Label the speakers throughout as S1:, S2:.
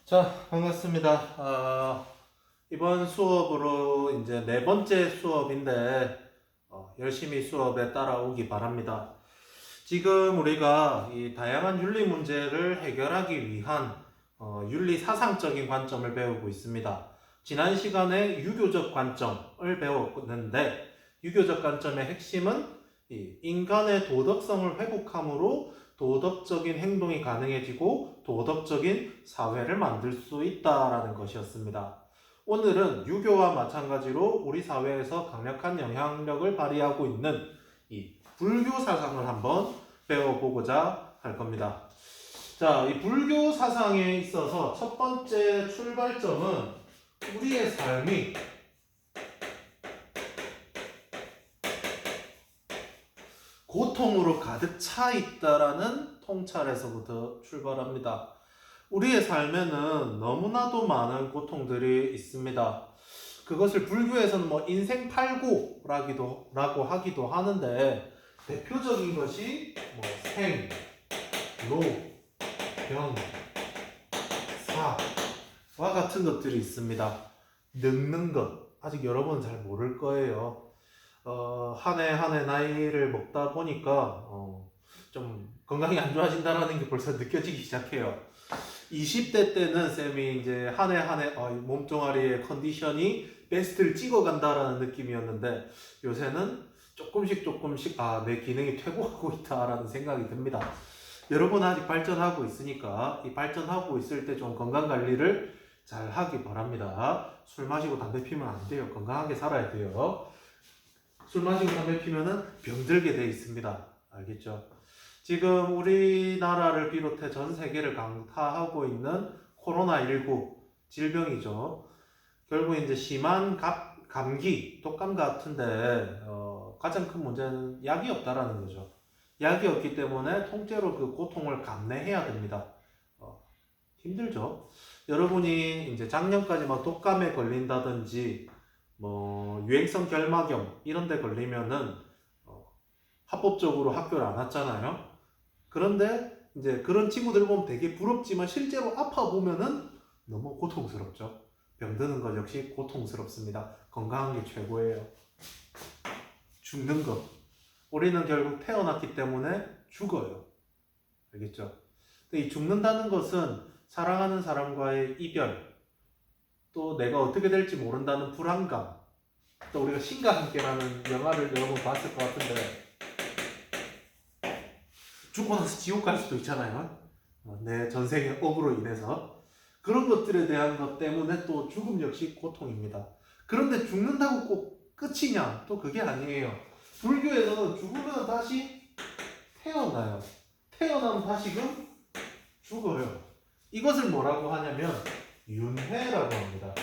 S1: 자, 반갑습니다. 이번 수업으로 이제 네 번째 수업인데, 열심히 수업에 따라오기 바랍니다. 지금 우리가 이 다양한 윤리 문제를 해결하기 위한 윤리 사상적인 관점을 배우고 있습니다. 지난 시간에 유교적 관점을 배웠는데, 유교적 관점의 핵심은 이 인간의 도덕성을 회복함으로 도덕적인 행동이 가능해지고 도덕적인 사회를 만들 수 있다라는 것이었습니다. 오늘은 유교와 마찬가지로 우리 사회에서 강력한 영향력을 발휘하고 있는 이 불교 사상을 한번 배워보고자 할 겁니다. 자, 이 불교 사상에 있어서 첫 번째 출발점은 우리의 삶이 고통으로 가득 차 있다라는 통찰에서부터 출발합니다. 우리의 삶에는 너무나도 많은 고통들이 있습니다. 그것을 불교에서는 인생 팔고라고 하기도 하는데, 대표적인 것이 생, 로, 병, 사와 같은 것들이 있습니다. 늙는 것, 아직 여러분 잘 모를 거예요. 한 해 한 해 나이를 먹다 보니까 좀 건강이 안 좋아진다라는 게 벌써 느껴지기 시작해요. 20대 때는 쌤이 이제 한 해 한 해 몸뚱아리의 컨디션이 베스트를 찍어간다라는 느낌이었는데, 요새는 조금씩 내 기능이 퇴보하고 있다라는 생각이 듭니다. 여러분 아직 발전하고 있으니까 이 발전하고 있을 때 좀 건강 관리를 잘 하기 바랍니다. 술 마시고 담배 피면 안 돼요. 건강하게 살아야 돼요. 술 마시고 담배 피면은 병들게 돼 있습니다. 알겠죠? 지금 우리나라를 비롯해 전 세계를 강타하고 있는 코로나19 질병이죠. 결국 이제 심한 감기, 독감 같은데 가장 큰 문제는 약이 없다라는 거죠. 약이 없기 때문에 통째로 그 고통을 감내해야 됩니다. 힘들죠. 여러분이 이제 작년까지 막 독감에 걸린다든지 유행성 결막염 이런 데 걸리면은 합법적으로 학교를 안 왔잖아요. 그런데 이제 그런 친구들 보면 되게 부럽지만 실제로 아파 보면은 너무 고통스럽죠. 병드는 것 역시 고통스럽습니다. 건강한 게 최고예요. 죽는 것, 우리는 결국 태어났기 때문에 죽어요. 알겠죠? 근데 이 죽는다는 것은 사랑하는 사람과의 이별, 또 내가 어떻게 될지 모른다는 불안감, 또 우리가 신과 함께라는 영화를 여러분 봤을 것 같은데, 죽고 나서 지옥 갈 수도 있잖아요. 내 전생의 업으로 인해서. 그런 것들에 대한 것 때문에 또 죽음 역시 고통입니다. 그런데 죽는다고 꼭 끝이냐? 또 그게 아니에요. 불교에서는 죽으면 다시 태어나요. 태어나면 다시금 죽어요. 이것을 뭐라고 하냐면 윤회라고 합니다.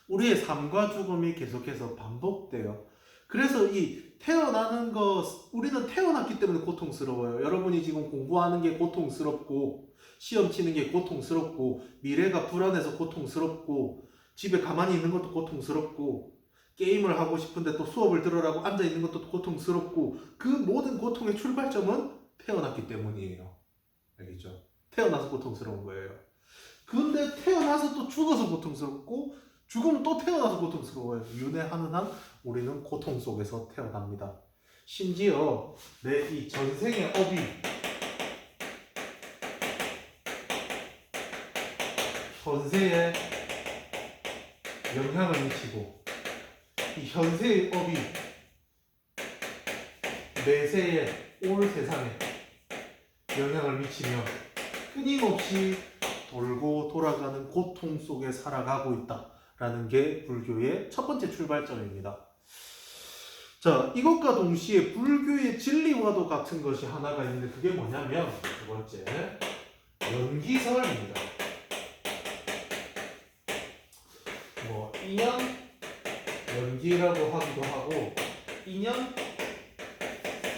S1: 우리의 삶과 죽음이 계속해서 반복돼요. 그래서 이 태어나는 것, 우리는 태어났기 때문에 고통스러워요. 여러분이 지금 공부하는 게 고통스럽고, 시험 치는 게 고통스럽고, 미래가 불안해서 고통스럽고, 집에 가만히 있는 것도 고통스럽고, 게임을 하고 싶은데 또 수업을 들으라고 앉아있는 것도 고통스럽고, 그 모든 고통의 출발점은 태어났기 때문이에요. 알겠죠? 태어나서 고통스러운 거예요. 근데 태어나서 또 죽어서 고통스럽고, 죽으면 또 태어나서 고통스러워요. 윤회하는 한 우리는 고통 속에서 태어납니다. 심지어 내 이 전생의 업이 현세에 영향을 미치고, 이 현세의 업이 내세에 올 세상에 영향을 미치며 끊임없이 돌고 돌아가는 고통 속에 살아가고 있다라는 게 불교의 첫 번째 출발점입니다. 자, 이것과 동시에 불교의 진리와도 같은 것이 하나가 있는데, 그게 뭐냐면 두 번째, 연기설입니다. 인연 연기라고 하기도 하고, 인연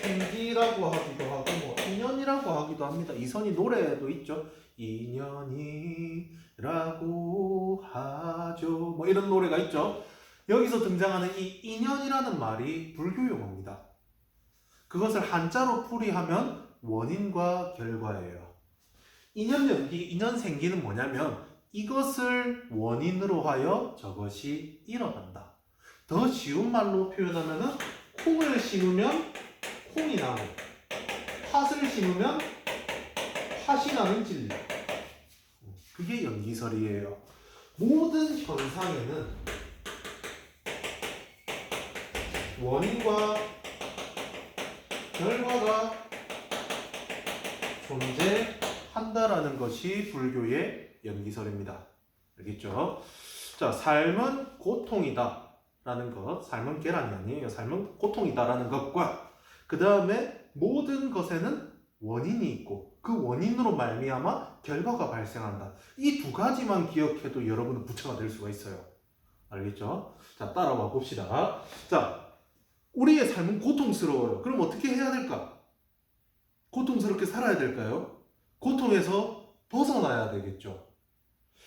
S1: 생기라고 하기도 하고, 인연이라고 하기도 합니다. 이선희 노래도 있죠. 인연이라고 하죠. 이런 노래가 있죠. 여기서 등장하는 이 인연이라는 말이 불교 용어입니다. 그것을 한자로 풀이하면 원인과 결과예요. 인연 연기, 인연 생기는 뭐냐면 이것을 원인으로 하여 저것이 일어난다. 더 쉬운 말로 표현하면은 콩을 심으면 콩이 나고 팥을 심으면 팥이 나는 진리. 그게 연기설이에요. 모든 현상에는 원인과 결과가 존재한다라는 것이 불교의 연기설입니다. 알겠죠? 자, 삶은 고통이다 라는 것, 삶은 계란이 아니에요. 삶은 고통이다라는 것과 그 다음에 모든 것에는 원인이 있고 그 원인으로 말미암아 결과가 발생한다. 이 두 가지만 기억해도 여러분은 부처가 될 수가 있어요. 알겠죠? 자, 따라와 봅시다. 자, 우리의 삶은 고통스러워요. 그럼 어떻게 해야 될까? 고통스럽게 살아야 될까요? 고통에서 벗어나야 되겠죠.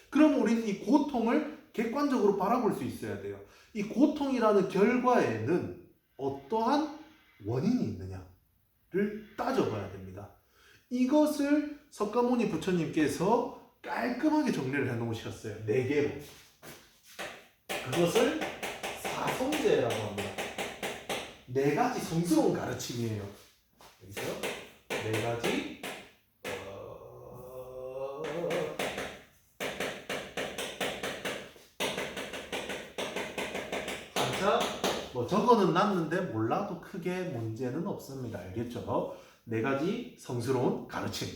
S1: 그럼 우리는 이 고통을 객관적으로 바라볼 수 있어야 돼요. 이 고통이라는 결과에는 어떠한 원인이 있느냐를 따져봐야 됩니다. 이것을 석가모니 부처님께서 깔끔하게 정리를 해놓으셨어요. 4개로. 그것을 사성제라고 합니다. 4가지 성스러운 가르침이에요. 여기서 4가지 한자 뭐 저거는 났는데 몰라도 크게 문제는 없습니다. 알겠죠? 4가지 성스러운 가르침.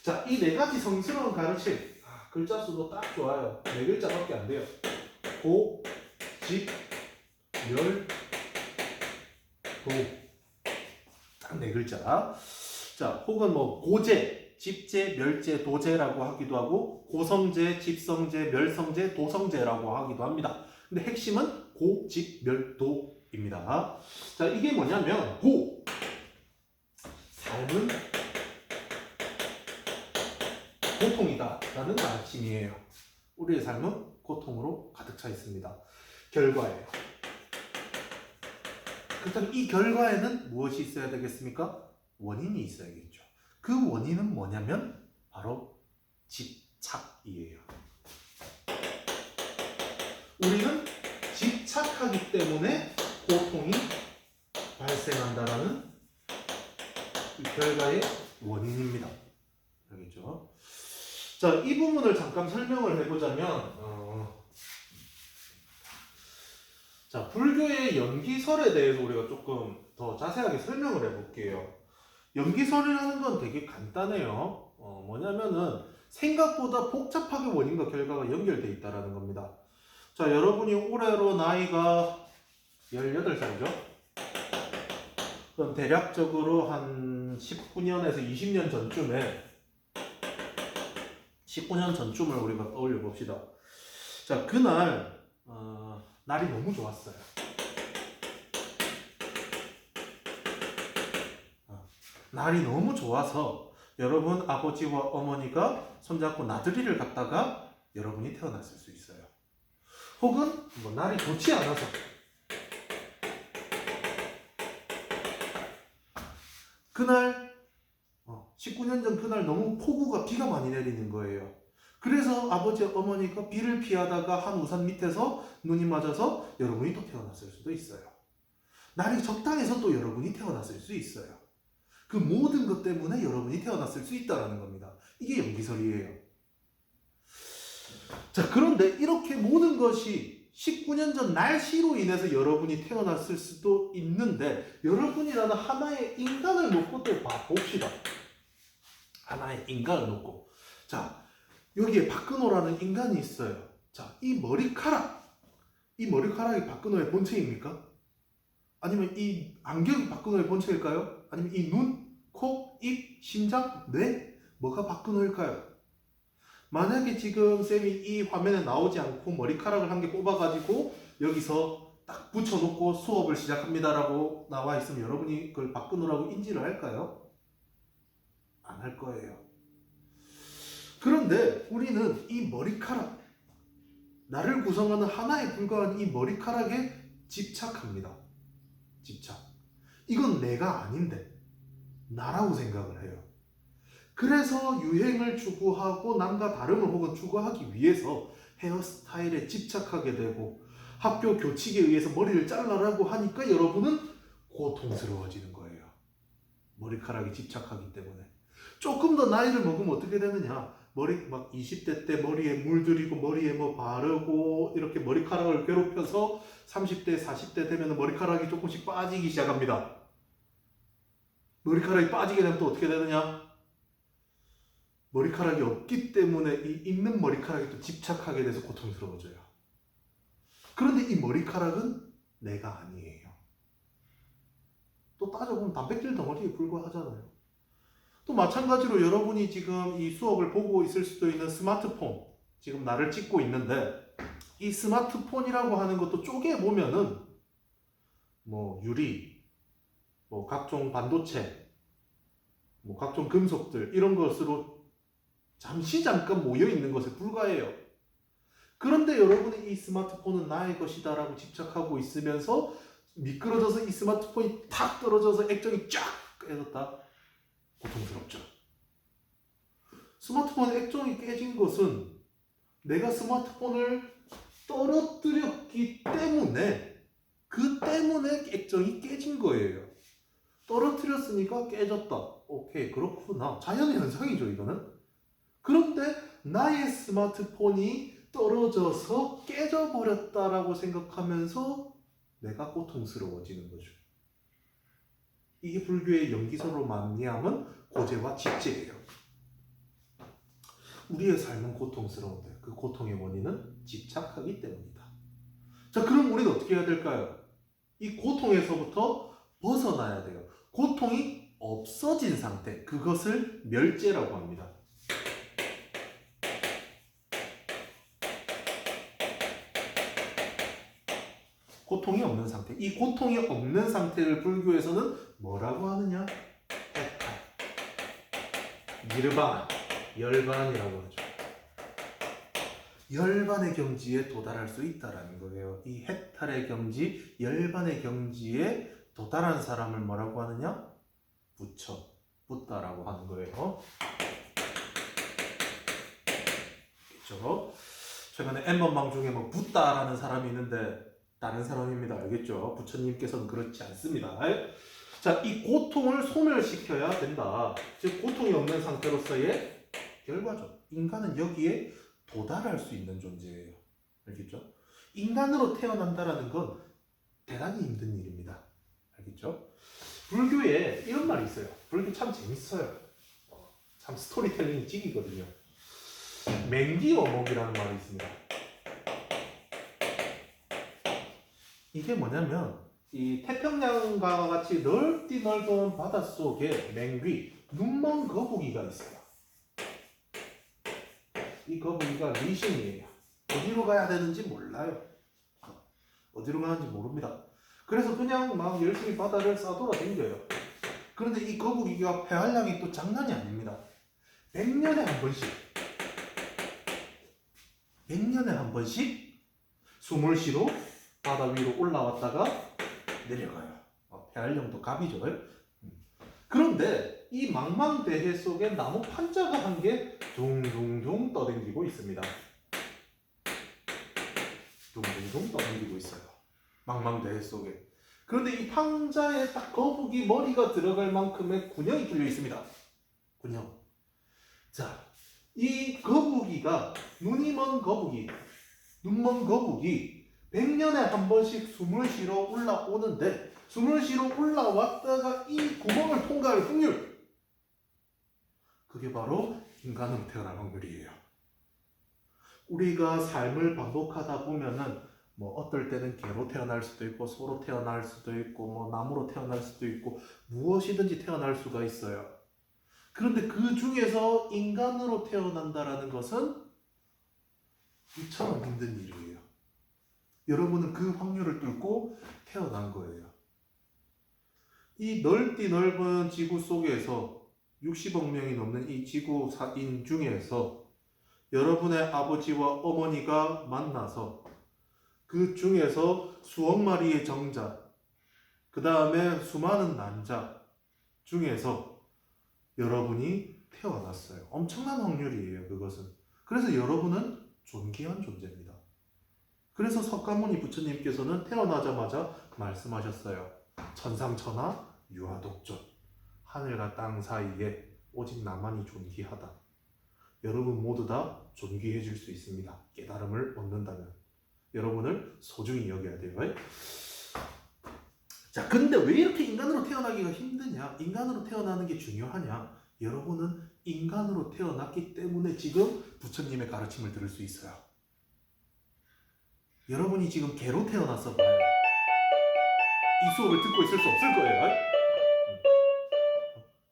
S1: 자, 이 4가지 성스러운 가르침. 글자 수도 딱 좋아요. 4글자밖에 안 돼요. 고, 직, 멸, 도. 딱 4글자. 자, 혹은 뭐 고제, 집제, 멸제, 도제라고 하기도 하고 고성제, 집성제, 멸성제, 도성제라고 하기도 합니다. 근데 핵심은 고, 집, 멸, 도입니다. 자, 이게 뭐냐면 고, 삶은 고통이다 라는 가르침이에요. 우리의 삶은 고통으로 가득 차 있습니다. 결과예요. 그렇다면 이 결과에는 무엇이 있어야 되겠습니까? 원인이 있어야겠죠. 그 원인은 뭐냐면 바로 집착이에요. 우리는 집착하기 때문에 고통이 발생한다라는 이 결과의 원인입니다. 알겠죠? 자, 이 부분을 잠깐 설명을 해보자면 자, 불교의 연기설에 대해서 우리가 조금 더 자세하게 설명을 해볼게요. 연기설이라는 건 되게 간단해요. 뭐냐면은 생각보다 복잡하게 원인과 결과가 연결되어 있다는 겁니다. 자, 여러분이 올해로 나이가 18살이죠? 그럼 대략적으로 한 19년에서 20년 전쯤에 19년 전쯤을 우리가 떠올려 봅시다. 자, 그날 날이 너무 좋았어요. 날이 너무 좋아서 여러분 아버지와 어머니가 손잡고 나들이를 갔다가 여러분이 태어났을 수 있어요. 혹은 뭐 날이 좋지 않아서 그날 19년 전 그날 너무 폭우가 비가 많이 내리는 거예요. 그래서 아버지 어머니가 비를 피하다가 한 우산 밑에서 눈이 맞아서 여러분이 또 태어났을 수도 있어요. 날이 적당해서 또 여러분이 태어났을 수 있어요. 그 모든 것 때문에 여러분이 태어났을 수 있다는 겁니다. 이게 연기설이에요. 자, 그런데 이렇게 모든 것이 19년 전 날씨로 인해서 여러분이 태어났을 수도 있는데 여러분이라는 하나의 인간을 놓고 또 봅시다. 하나의 인간을 놓고. 자, 여기에 박근호라는 인간이 있어요. 자, 이 머리카락이 박근호의 본체입니까? 아니면 이 안경이 박근호의 본체일까요? 아니면 이 눈, 코, 입, 심장, 뇌? 뭐가 박근호일까요? 만약에 지금 쌤이 이 화면에 나오지 않고 머리카락을 한 개 꼽아가지고 여기서 딱 붙여놓고 수업을 시작합니다라고 나와 있으면 여러분이 그걸 박근호라고 인지를 할까요? 안 할 거예요. 그런데 우리는 이 머리카락, 나를 구성하는 하나에 불과한 이 머리카락에 집착합니다. 집착. 이건 내가 아닌데 나라고 생각을 해요. 그래서 유행을 추구하고 남과 다름을 혹은 추구하기 위해서 헤어스타일에 집착하게 되고 학교 교칙에 의해서 머리를 잘라라고 하니까 여러분은 고통스러워지는 거예요. 머리카락에 집착하기 때문에. 조금 더 나이를 먹으면 어떻게 되느냐? 머리 막 20대 때 머리에 물들이고 머리에 뭐 바르고 이렇게 머리카락을 괴롭혀서 30대, 40대 되면 머리카락이 조금씩 빠지기 시작합니다. 머리카락이 빠지게 되면 또 어떻게 되느냐? 머리카락이 없기 때문에 이 있는 머리카락에 또 집착하게 돼서 고통스러워져요. 그런데 이 머리카락은 내가 아니에요. 또 따져보면 단백질 덩어리에 불과하잖아요. 또 마찬가지로 여러분이 지금 이 수업을 보고 있을 수도 있는 스마트폰, 지금 나를 찍고 있는데 이 스마트폰이라고 하는 것도 쪼개보면은 뭐 유리, 뭐 각종 반도체, 뭐 각종 금속들 이런 것으로 잠깐 모여 있는 것에 불과해요. 그런데 여러분이 이 스마트폰은 나의 것이다 라고 집착하고 있으면서 미끄러져서 이 스마트폰이 탁 떨어져서 액정이 쫙 깨졌다. 고통스럽죠. 스마트폰 액정이 깨진 것은 내가 스마트폰을 떨어뜨렸기 때문에 그 때문에 액정이 깨진 거예요. 떨어뜨렸으니까 깨졌다. 오케이, 그렇구나. 자연의 현상이죠, 이거는. 그런데 나의 스마트폰이 떨어져서 깨져버렸다라고 생각하면서 내가 고통스러워지는 거죠. 이게 불교의 연기서로 말미암은 고재와 직재예요. 우리의 삶은 고통스러운데 그 고통의 원인은 집착하기 때문이다. 자, 그럼 우리는 어떻게 해야 될까요? 이 고통에서부터 벗어나야 돼요. 고통이 없어진 상태, 그것을 멸재라고 합니다. 고통이 없는 상태. 이 고통이 없는 상태를 불교에서는 뭐라고 하느냐? 해탈, 니르바나, 열반이라고 하죠. 열반의 경지에 도달할 수 있다라는 거예요. 이 해탈의 경지, 열반의 경지에 도달한 사람을 뭐라고 하느냐? 부처, 붓다라고 하는 거예요. 그렇죠? 최근에 N번방 중에 뭐 붓다라는 사람이 있는데 다른 사람입니다. 알겠죠? 부처님께서는 그렇지 않습니다. 자, 이 고통을 소멸시켜야 된다. 즉 고통이 없는 상태로서의 결과죠. 인간은 여기에 도달할 수 있는 존재예요. 알겠죠? 인간으로 태어난다라는 건 대단히 힘든 일입니다. 알겠죠? 불교에 이런 말이 있어요. 불교 참 재밌어요. 참 스토리텔링이 찍이거든요. 맹기어목이라는 말이 있습니다. 이게 뭐냐면 이 태평양과 같이 넓은 바닷속에 맹귀, 눈먼 거북이가 있어요. 이 거북이가 리신이에요. 어디로 가야 되는지 몰라요. 어디로 가는지 모릅니다. 그래서 그냥 막 열심히 바다를 싸돌아다녀요. 그런데 이 거북이가 폐활량이 또 장난이 아닙니다. 100년에 한 번씩 숨을 쉬러 바다 위로 올라왔다가 내려가요. 폐활량도 갑이죠. 그런데 이 망망대해 속에 나무 판자가 한 개 둥둥둥 떠다니고 있습니다. 둥둥둥 떠다니고 있어요. 망망대해 속에. 그런데 이 판자에 딱 거북이 머리가 들어갈 만큼의 군형이 뚫려 있습니다. 군형. 자, 이 거북이가 눈먼 거북이 100년에 한 번씩 숨을 쉬러 올라오는데 숨을 쉬러 올라왔다가 이 구멍을 통과할 확률, 그게 바로 인간으로 태어날 확률이에요. 우리가 삶을 반복하다 보면은 뭐 어떨 때는 개로 태어날 수도 있고 소로 태어날 수도 있고 뭐 나무로 태어날 수도 있고 무엇이든지 태어날 수가 있어요. 그런데 그 중에서 인간으로 태어난다라는 것은 이처럼 힘든 일이에요. 여러분은 그 확률을 뚫고 태어난 거예요. 이 넓은 지구 속에서 60억 명이 넘는 이 지구인 중에서 여러분의 아버지와 어머니가 만나서 그 중에서 수억 마리의 정자, 그 다음에 수많은 난자 중에서 여러분이 태어났어요. 엄청난 확률이에요, 그것은. 그래서 여러분은 존귀한 존재입니다. 그래서 석가모니 부처님께서는 태어나자마자 말씀하셨어요. 천상천하 유아독존. 하늘과 땅 사이에 오직 나만이 존귀하다. 여러분 모두 다 존귀해질 수 있습니다. 깨달음을 얻는다면. 여러분을 소중히 여겨야 돼요. 자, 근데 왜 이렇게 인간으로 태어나기가 힘드냐? 인간으로 태어나는 게 중요하냐? 여러분은 인간으로 태어났기 때문에 지금 부처님의 가르침을 들을 수 있어요. 여러분이 지금 개로 태어났어 봐요. 이 수업을 듣고 있을 수 없을 거예요.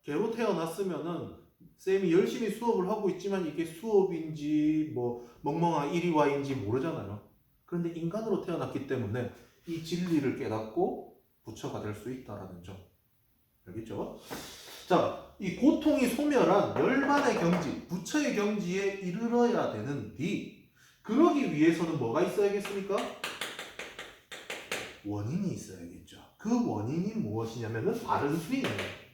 S1: 개로 태어났으면은 쌤이 열심히 수업을 하고 있지만 이게 수업인지 뭐 멍멍아 이리와인지 모르잖아요. 그런데 인간으로 태어났기 때문에 이 진리를 깨닫고 부처가 될 수 있다라는 점. 알겠죠? 자, 이 고통이 소멸한 열반의 경지, 부처의 경지에 이르러야 되는데 그러기 위해서는 뭐가 있어야겠습니까? 원인이 있어야겠죠. 그 원인이 무엇이냐면은 바른 수행이에요.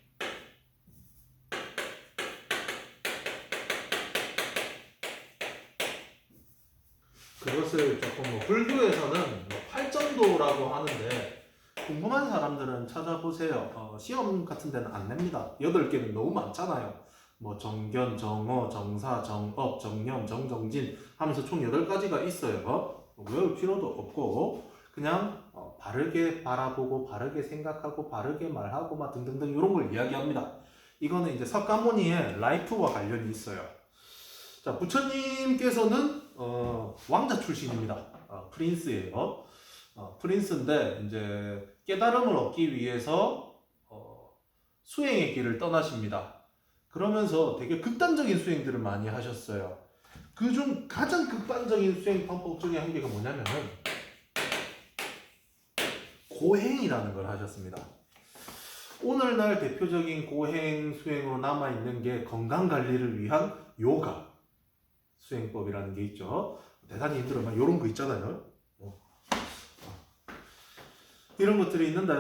S1: 그것을 조금 불교에서는 팔전도라고 하는데 궁금한 사람들은 찾아보세요. 시험 같은 데는 안 냅니다. 8개는 너무 많잖아요. 뭐 정견, 정어, 정사, 정업, 정념, 정정진 하면서 총 8가지가 있어요. 외울 필요도 없고 그냥 바르게 바라보고 바르게 생각하고 바르게 말하고 막 등등등 이런 걸 이야기합니다. 이거는 이제 석가모니의 라이프와 관련이 있어요. 자, 부처님께서는 왕자 출신입니다. 프린스예요. 프린스인데 이제 깨달음을 얻기 위해서 수행의 길을 떠나십니다. 그러면서 되게 극단적인 수행들을 많이 하셨어요. 그중 가장 극단적인 수행 방법 중에 한 개가 뭐냐면은 고행이라는 걸 하셨습니다. 오늘날 대표적인 고행 수행으로 남아있는 게 건강관리를 위한 요가 수행법이라는 게 있죠. 대단히 힘들어요. 이런 거 있잖아요. 이런 것들이 있는데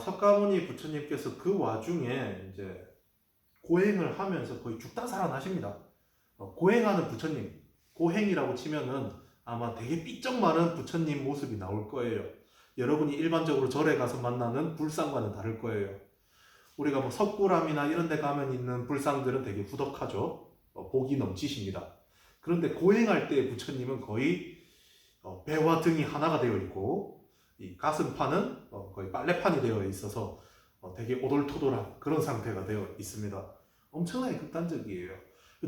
S1: 석가모니 부처님께서 그 와중에 이제 고행을 하면서 거의 죽다 살아나십니다. 고행하는 부처님, 고행이라고 치면은 아마 되게 삐쩍 마른 부처님 모습이 나올 거예요. 여러분이 일반적으로 절에 가서 만나는 불상과는 다를 거예요. 우리가 뭐 석굴암이나 이런 데 가면 있는 불상들은 되게 후덕하죠. 복이 넘치십니다. 그런데 고행할 때 부처님은 거의 배와 등이 하나가 되어 있고 이 가슴판은 거의 빨래판이 되어 있어서 되게 오돌토돌한 그런 상태가 되어 있습니다. 엄청나게 극단적이에요.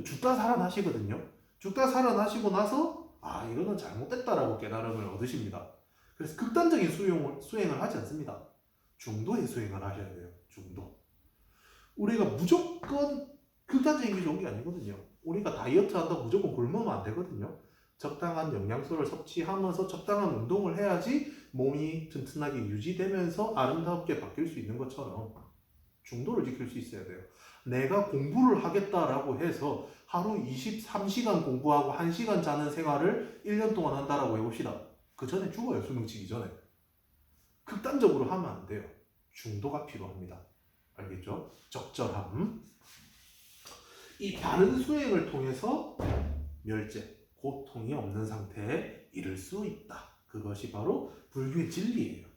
S1: 죽다 살아나시거든요. 죽다 살아나시고 나서 이거는 잘못됐다라고 깨달음을 얻으십니다. 그래서 극단적인 수행을 하지 않습니다. 중도의 수행을 하셔야 돼요. 중도. 우리가 무조건 극단적인 게 좋은 게 아니거든요. 우리가 다이어트 한다고 무조건 굶으면 안 되거든요. 적당한 영양소를 섭취하면서 적당한 운동을 해야지 몸이 튼튼하게 유지되면서 아름답게 바뀔 수 있는 것처럼 중도를 지킬 수 있어야 돼요. 내가 공부를 하겠다라고 해서 하루 23시간 공부하고 1시간 자는 생활을 1년 동안 한다라고 해봅시다. 그 전에 죽어요. 수능 치기 전에. 극단적으로 하면 안 돼요. 중도가 필요합니다. 알겠죠? 적절함. 이 바른 수행을 통해서 멸제, 고통이 없는 상태에 이를 수 있다. 그것이 바로 불교의 진리예요.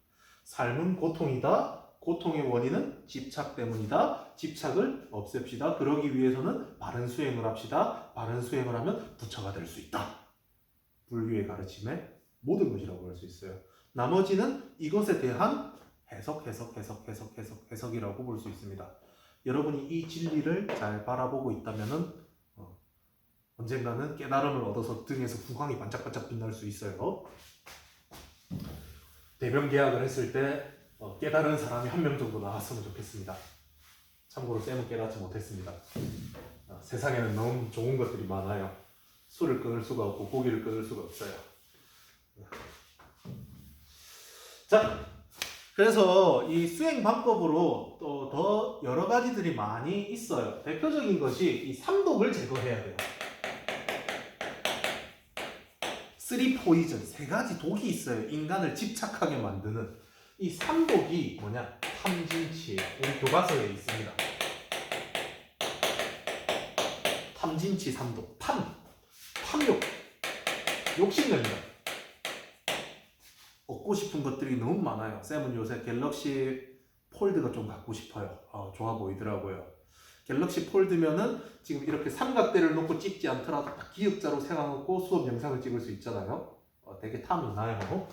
S1: 삶은 고통이다. 고통의 원인은 집착 때문이다. 집착을 없앱시다. 그러기 위해서는 바른 수행을 합시다. 바른 수행을 하면 부처가 될 수 있다. 불교의 가르침의 모든 것이라고 할 수 있어요. 나머지는 이것에 대한 해석이라고 볼 수 있습니다. 여러분이 이 진리를 잘 바라보고 있다면은 언젠가는 깨달음을 얻어서 등에서 후광이 반짝반짝 빛날 수 있어요. 대변 계약을 했을 때 깨달은 사람이 한 명 정도 나왔으면 좋겠습니다. 참고로 쌤은 깨닫지 못했습니다. 세상에는 너무 좋은 것들이 많아요. 술을 끊을 수가 없고 고기를 끊을 수가 없어요. 자, 그래서 이 수행 방법으로 또 더 여러 가지들이 많이 있어요. 대표적인 것이 이 삼독을 제거해야 돼요. 3 포이즌, 3가지 독이 있어요. 인간을 집착하게 만드는 이 삼독이 뭐냐? 탐진치, 우리 교과서에 있습니다. 탐진치 3도. 탐욕. 욕심냅니다. 얻고 싶은 것들이 너무 많아요. 쌤은 요새 갤럭시 폴드가 좀 갖고 싶어요. 좋아 보이더라고요. 갤럭시 폴드면은 지금 이렇게 삼각대를 놓고 찍지 않더라도 딱 기역자로 세워놓고 수업 영상을 찍을 수 있잖아요. 되게 탐이 나요.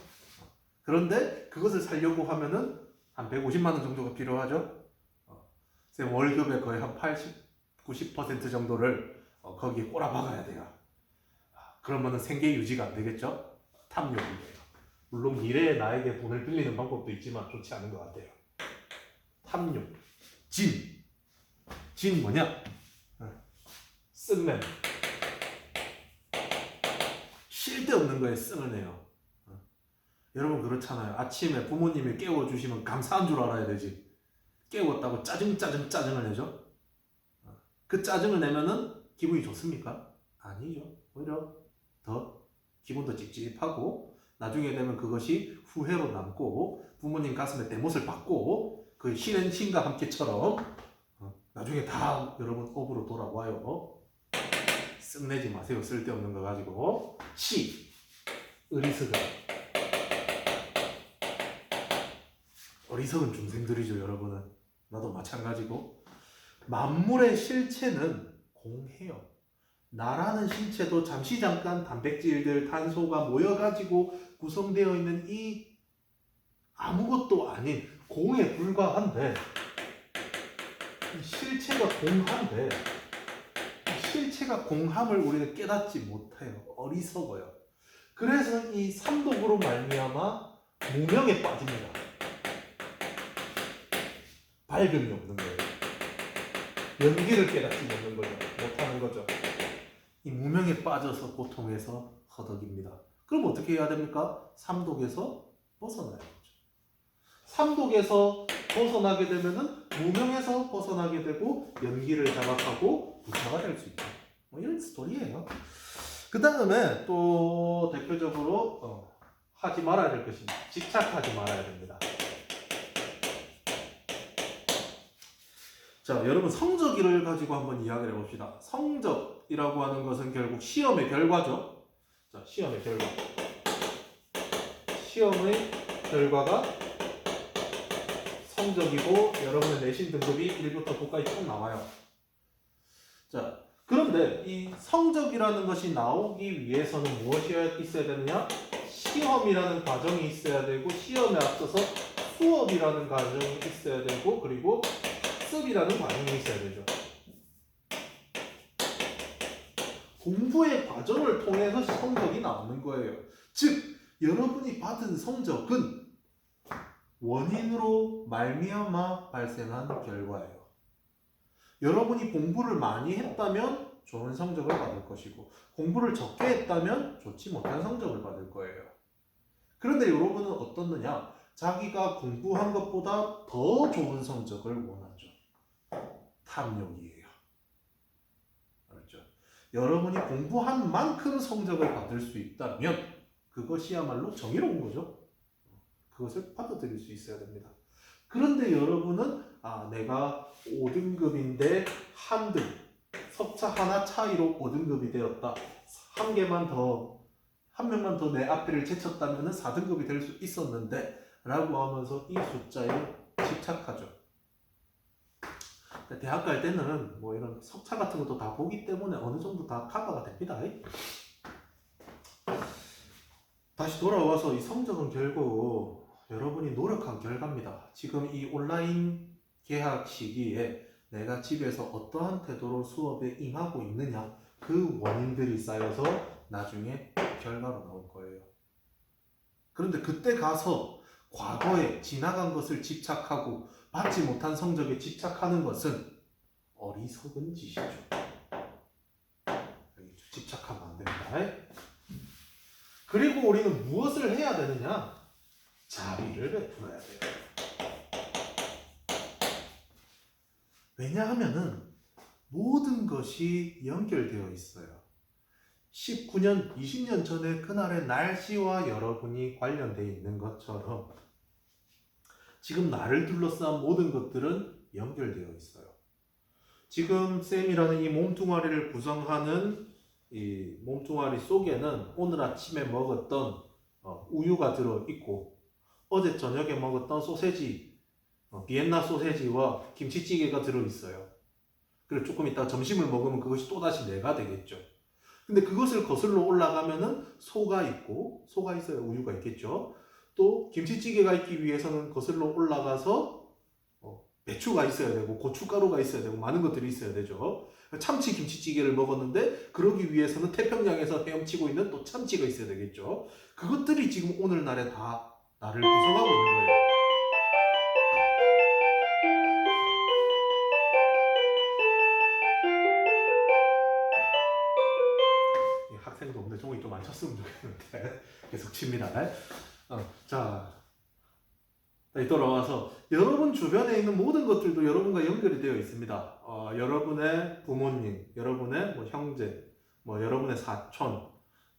S1: 그런데 그것을 사려고 하면은 한 150만 원 정도가 필요하죠. 쌤 월급의 거의 한 80, 90% 정도를 거기에 꼬라박아야 돼요. 그러면은 생계 유지가 안 되겠죠? 탐욕이에요. 물론 미래의 나에게 돈을 빌리는 방법도 있지만 좋지 않은 것 같아요. 탐욕. 진 뭐냐? 쓴맨. 쉴 데 없는 거에 쓴을 내요. 여러분 그렇잖아요. 아침에 부모님이 깨워주시면 감사한 줄 알아야 되지. 깨웠다고 짜증을 내죠? 그 짜증을 내면은 기분이 좋습니까? 아니죠. 오히려 더 기분도 찝찝하고 나중에 되면 그것이 후회로 남고 부모님 가슴에 대못을 받고 그 신과 함께처럼 나중에 다 여러분 업으로 돌아와요. 쓱내지 마세요. 쓸데없는 거 가지고. 어리석은. 어리석은 중생들이죠, 여러분은. 나도 마찬가지고. 만물의 실체는 공해요. 나라는 신체도 잠시 잠깐 단백질들, 탄소가 모여가지고 구성되어 있는 이 아무것도 아닌 공에 불과한데, 이 실체가 공한데, 이 실체가 공함을 우리가 깨닫지 못해요. 어리석어요. 그래서 이 삼독으로 말미암아 무명에 빠집니다. 밝음이 없는 거예요. 연기를 깨닫지 못하는 거죠. 못하는 거죠. 이 무명에 빠져서 고통에서 허덕입니다. 그럼 어떻게 해야 됩니까? 삼독에서 벗어나야 되죠. 삼독에서 벗어나게 되면은 무명에서 벗어나게 되고 연기를 자각하고 부처가 될 수 있죠. 이런 스토리예요. 그 다음에 또 대표적으로 하지 말아야 될 것입니다. 집착하지 말아야 됩니다. 자, 여러분 성적을 가지고 한번 이야기를 해봅시다. 성적이라고 하는 것은 결국 시험의 결과죠. 자, 시험의 결과. 시험의 결과가 성적이고 여러분의 내신 등급이 1부터 9까지 쭉 나와요. 자, 그런데 이 성적이라는 것이 나오기 위해서는 무엇이 있어야 되느냐? 시험이라는 과정이 있어야 되고 시험에 앞서서 수업이라는 과정이 있어야 되고 그리고 학습이라는 과정이 있어야 되죠. 공부의 과정을 통해서 성적이 나오는 거예요. 즉 여러분이 받은 성적은 원인으로 말미암아 발생한 결과예요. 여러분이 공부를 많이 했다면 좋은 성적을 받을 것이고 공부를 적게 했다면 좋지 못한 성적을 받을 거예요. 그런데 여러분은 어떻느냐? 자기가 공부한 것보다 더 좋은 성적을 원하죠. 탐욕이에요. 알았죠? 여러분이 공부한 만큼 성적을 받을 수 있다면 그것이야말로 정의로운 거죠. 그것을 받아들일 수 있어야 됩니다. 그런데 여러분은 내가 5등급인데 한 등, 석차 하나 차이로 5등급이 되었다. 한 명만 더 내 앞에를 제쳤다면 4등급이 될 수 있었는데 라고 하면서 이 숫자에 집착하죠. 대학 갈 때는 뭐 이런 석차 같은 것도 다 보기 때문에 어느 정도 다 커버가 됩니다. 다시 돌아와서 이 성적은 결국 여러분이 노력한 결과입니다. 지금 이 온라인 개학 시기에 내가 집에서 어떠한 태도로 수업에 임하고 있느냐 그 원인들이 쌓여서 나중에 결과로 나올 거예요. 그런데 그때 가서 과거에 지나간 것을 집착하고 받지 못한 성적에 집착하는 것은 어리석은 짓이죠. 집착하면 안 됩니다. 그리고 우리는 무엇을 해야 되느냐? 자비를 베풀어야 돼요. 왜냐하면은 모든 것이 연결되어 있어요. 19년, 20년 전에 그날의 날씨와 여러분이 관련되어 있는 것처럼 지금 나를 둘러싼 모든 것들은 연결되어 있어요. 지금 쌤이라는 이 몸뚱아리를 구성하는 이 몸뚱아리 속에는 오늘 아침에 먹었던 우유가 들어있고 어제 저녁에 먹었던 소세지, 비엔나 소세지와 김치찌개가 들어있어요. 그리고 조금 이따 점심을 먹으면 그것이 또다시 뇌가 되겠죠. 근데 그것을 거슬러 올라가면은 소가 있고, 소가 있어야 우유가 있겠죠. 또 김치찌개가 있기 위해서는 거슬러 올라가서 배추가 있어야 되고 고춧가루가 있어야 되고 많은 것들이 있어야 되죠. 참치 김치찌개를 먹었는데 그러기 위해서는 태평양에서 헤엄치고 있는 또 참치가 있어야 되겠죠. 그것들이 지금 오늘날에 다 나를 구성하고 있는 거예요. 학생도 없는데 종이 좀 안 쳤으면 좋겠는데 계속 칩니다. 자, 다시 돌아와서 여러분 주변에 있는 모든 것들도 여러분과 연결이 되어 있습니다. 여러분의 부모님, 여러분의 뭐 형제, 뭐 여러분의 사촌,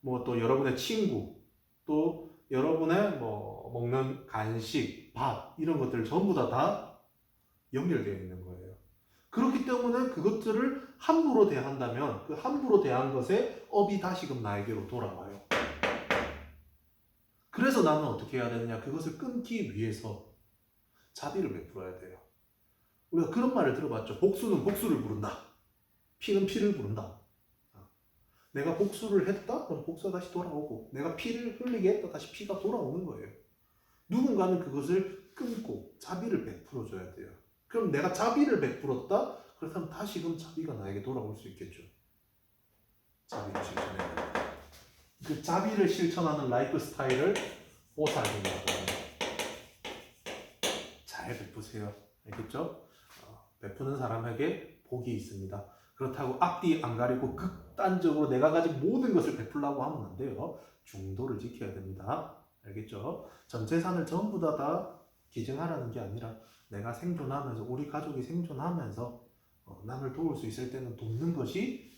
S1: 뭐 또 여러분의 친구, 또 여러분의 뭐 먹는 간식, 밥 이런 것들 전부 다 연결되어 있는 거예요. 그렇기 때문에 그것들을 함부로 대한다면 그 함부로 대한 것의 업이 다시금 나에게로 돌아와요. 그래서 나는 어떻게 해야 되느냐? 그것을 끊기 위해서 자비를 베풀어야 돼요. 우리가 그런 말을 들어봤죠. 복수는 복수를 부른다. 피는 피를 부른다. 내가 복수를 했다? 그럼 복수가 다시 돌아오고 내가 피를 흘리게 했다? 다시 피가 돌아오는 거예요. 누군가는 그것을 끊고 자비를 베풀어 줘야 돼요. 그럼 내가 자비를 베풀었다? 그렇다면 다시금 자비가 나에게 돌아올 수 있겠죠. 자비를 실천해야 됩니다. 그 자비를 실천하는 라이프 스타일을 보살이라고 합니다. 잘 베푸세요. 알겠죠? 베푸는 사람에게 복이 있습니다. 그렇다고 앞뒤 안 가리고 극단적으로 내가 가진 모든 것을 베풀려고 하면 안 돼요. 중도를 지켜야 됩니다. 알겠죠? 전 재산을 전부 다 기증하라는 게 아니라 내가 생존하면서 우리 가족이 생존하면서 남을 도울 수 있을 때는 돕는 것이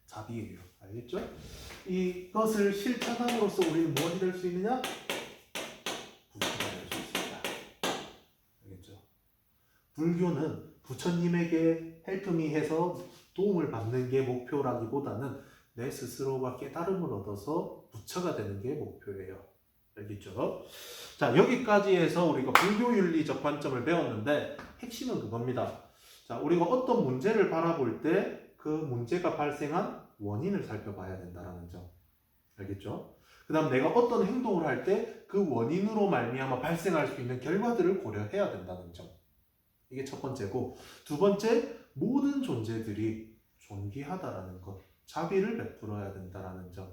S1: 자비예요. 알겠죠? 이것을 실천함으로써 우리는 무엇이 될 수 있느냐? 부처가 될 수 있습니다. 알겠죠? 불교는 부처님에게 헬프미해서 도움을 받는 게 목표라기보다는 내 스스로가 깨달음을 얻어서 부처가 되는 게 목표예요. 알겠죠? 자, 여기까지 해서 우리가 불교윤리적 관점을 배웠는데 핵심은 그겁니다. 자, 우리가 어떤 문제를 바라볼 때 그 문제가 발생한 원인을 살펴봐야 된다는 점. 알겠죠? 그 다음 내가 어떤 행동을 할 때 그 원인으로 말미암아 발생할 수 있는 결과들을 고려해야 된다는 점. 이게 첫 번째고, 두 번째, 모든 존재들이 존귀하다라는 것, 자비를 베풀어야 된다라는 점.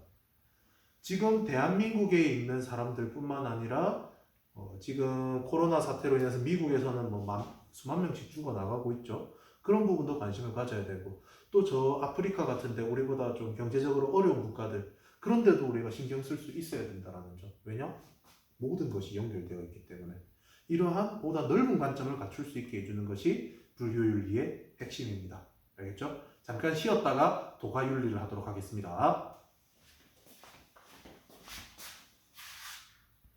S1: 지금 대한민국에 있는 사람들 뿐만 아니라 지금 코로나 사태로 인해서 미국에서는 수만 명씩 죽어나가고 있죠. 그런 부분도 관심을 가져야 되고, 또 저 아프리카 같은데 우리보다 좀 경제적으로 어려운 국가들, 그런데도 우리가 신경 쓸 수 있어야 된다는 점. 왜냐? 모든 것이 연결되어 있기 때문에. 이러한 보다 넓은 관점을 갖출 수 있게 해주는 것이 불교윤리의 핵심입니다. 알겠죠? 잠깐 쉬었다가 도가윤리를 하도록 하겠습니다.